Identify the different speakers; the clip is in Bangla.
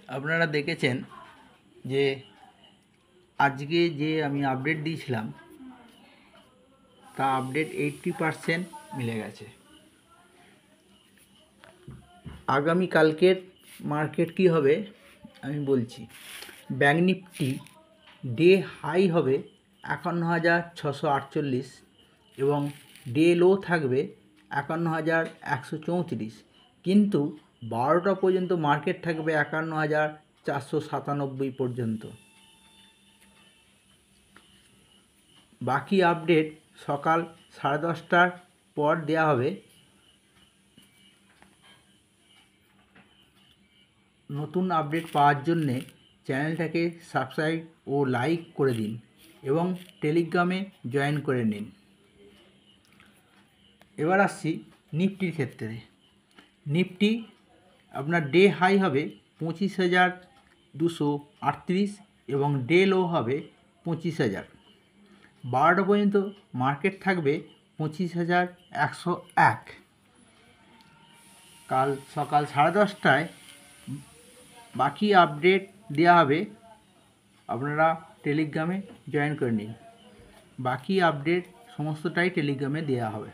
Speaker 1: আপনারা দেখেছেন যে আজকে যে আমি আপডেট দিয়েছিলাম তা আপডেট 80% মিলে গেছে। আগামী কালকের মার্কেট কি হবে আমি বলছি। ব্যাঙ্ক নিফটি ডে হাই হবে 51,648 এবং ডে লো থাকবে 51,134, কিন্তু 12টা পর্যন্ত মার্কেট থাকবে 51,497 পর্যন্ত। বাকি আপডেট সকাল 10:30টার পর দেওয়া হবে। নতুন আপডেট পাওয়ার জন্যে চ্যানেলটাকে সাবস্ক্রাইব ও লাইক করে দিন এবং টেলিগ্রামে জয়েন করে নিন। এবার আসছি নিফটির ক্ষেত্রে। নিফটি আপনার ডে হাই হবে 25,238 এবং ডে লো হবে 25,000। 12টা পর্যন্ত মার্কেট থাকবে 25,101। কাল সকাল 10:30টায় বাকি আপডেট দেওয়া হবে, আপনারা টেলিগ্রামে জয়েন করে নিন। বাকি আপডেট সমস্তটাই টেলিগ্রামে দেওয়া হবে।